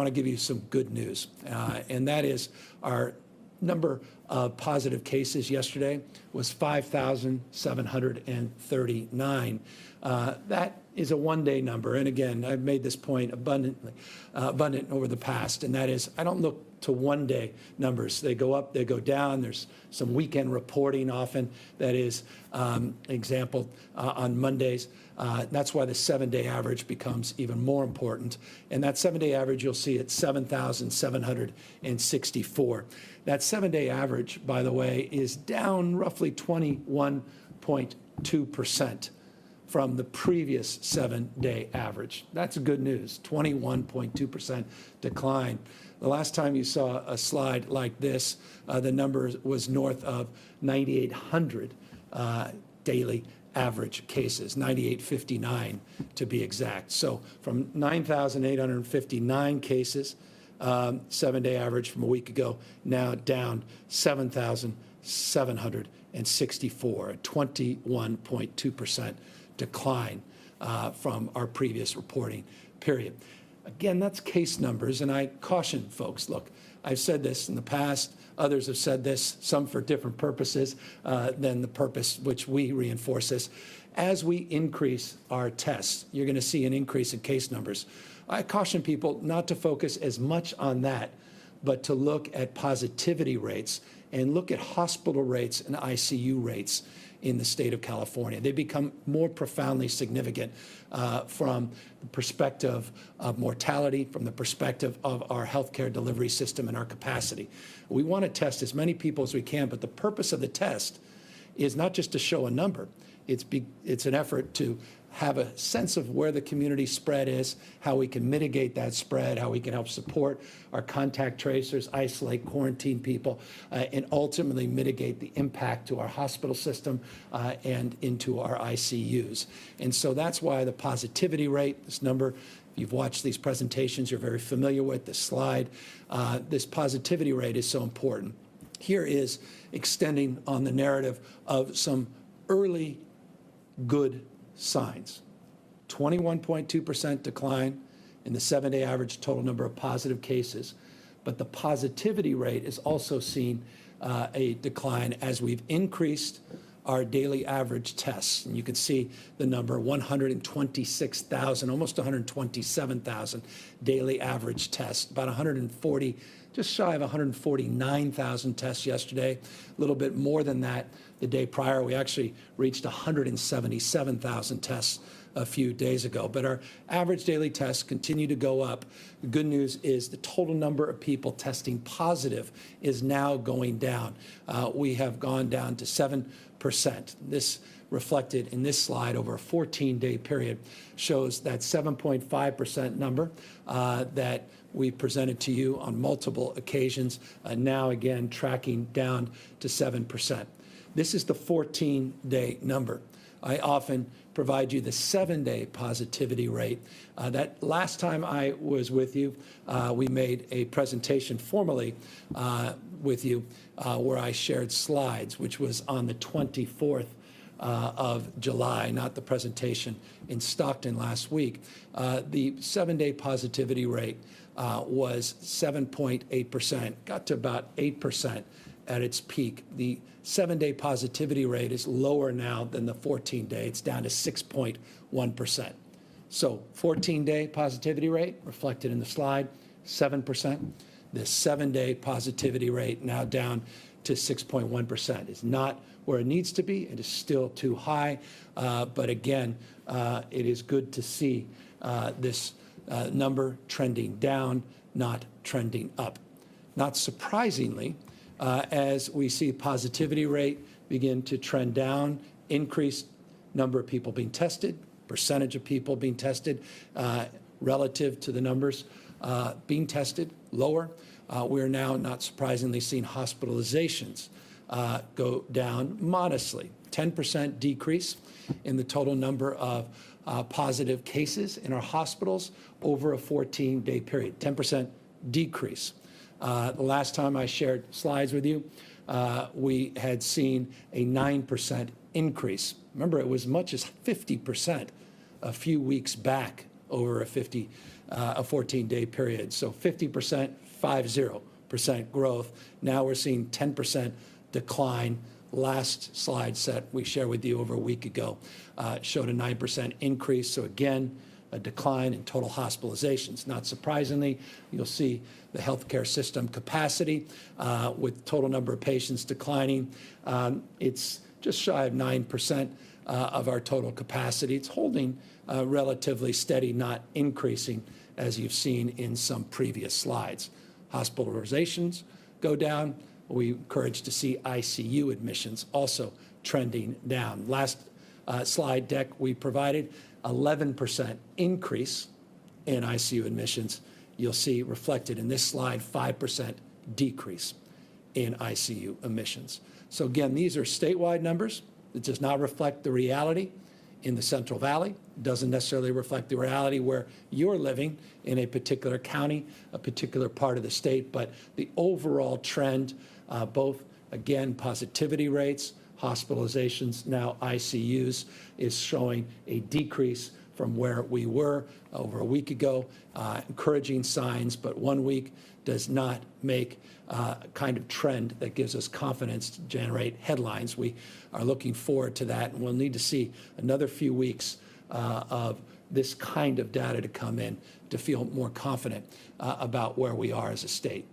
want to give you some good news, and that is our number of positive cases yesterday was 5,739. That is a one-day number. And again, I've made this point abundant over the past, and that is I don't look to one-day numbers. They go up, they go down. There's some weekend reporting often that is example on Mondays. That's why the 7-day average becomes even more important. And that 7-day average you'll see at 7,764. That 7-day average, by the way, is down roughly 21.2% from the previous 7-day average. That's good news, 21.2% decline. The last time you saw a slide like this, the number was north of 9,800 daily average cases, 9,859 to be exact. So from 9,859 cases, 7-day average from a week ago, now down 7,764, a 21.2% decline from our previous reporting period. Again, that's case numbers, and I caution folks, look, I've said this in the past, others have said this, some for different purposes than the purpose which we reinforce this. As we increase our tests, you're going to see an increase in case numbers. I caution people not to focus as much on that, but to look at positivity rates and look at hospital rates and ICU rates in the state of California. They become more profoundly significant from the perspective of mortality, from the perspective of our healthcare delivery system and our capacity. We want to test as many people as we can, but the purpose of the test is not just to show a number. It's an effort to have a sense of where the community spread is, how we can mitigate that spread, how we can help support our contact tracers, isolate, quarantine people, and ultimately mitigate the impact to our hospital system and into our ICUs. And so that's why the positivity rate, this number, if you've watched these presentations, you're very familiar with this slide. This positivity rate is so important. Here is extending on the narrative of some early good signs. 21.2% decline in the 7-day average total number of positive cases, but the positivity rate is also seen a decline as we've increased our daily average tests. And you can see the number 126,000, almost 127,000 daily average tests, about 140, just shy of 149,000 tests yesterday, a little bit more than that the day prior. We actually reached 177,000 tests a few days ago. But our average daily tests continue to go up. The good news is the total number of people testing positive is now going down. We have gone down to 7%. This reflected in this slide over a 14-day period shows that 7.5% number that we presented to you on multiple occasions, now again tracking down to 7%. This is the 14-day number. I often provide you the 7-day positivity rate. That last time I was with you, we made a presentation formally with you where I shared slides, which was on the 24th of July, not the presentation in Stockton last week. The 7-day positivity rate was 7.8%, got to about 8% at its peak. The 7-day positivity rate is lower now than the 14-day. It's down to 6.1%. So 14-day positivity rate reflected in the slide, 7%. The 7-day positivity rate now down to 6.1%. It's not where it needs to be. It is still too high. But again, it is good to see this number trending down, not trending up. Not surprisingly, as we see positivity rate begin to trend down, increased number of people being tested, percentage of people being tested relative to the numbers being tested lower. We're now, not surprisingly, seeing hospitalizations go down modestly, 10% decrease in the total number of positive cases in our hospitals over a 14-day period, 10% decrease. The last time I shared slides with you, we had seen a 9% increase. Remember, it was as much as 50% a few weeks back over a 50 a 14-day period. So 50%, 50% growth. Now we're seeing 10% decline. Last slide set we shared with you over a week ago showed a 9% increase. So again, a decline in total hospitalizations. Not surprisingly, you'll see the healthcare system capacity with total number of patients declining. It's just shy of 9% of our total capacity. It's holding relatively steady, not increasing, as you've seen in some previous slides. Hospitalizations go down. We encourage to see ICU admissions also trending down. Last slide deck we provided, 11% increase in ICU admissions. You'll see reflected in this slide, 5% decrease in ICU admissions. So again, these are statewide numbers. It does not reflect the reality in the Central Valley. It doesn't necessarily reflect the reality where you're living in a particular county, a particular part of the state, but the overall trend, both, again, positivity rates, hospitalizations, now ICUs, is showing a decrease from where we were over a week ago. Encouraging signs, but 1 week does not make a kind of trend that gives us confidence to generate headlines. We are looking forward to that, and we'll need to see another few weeks of this kind of data to come in to feel more confident about where we are as a state.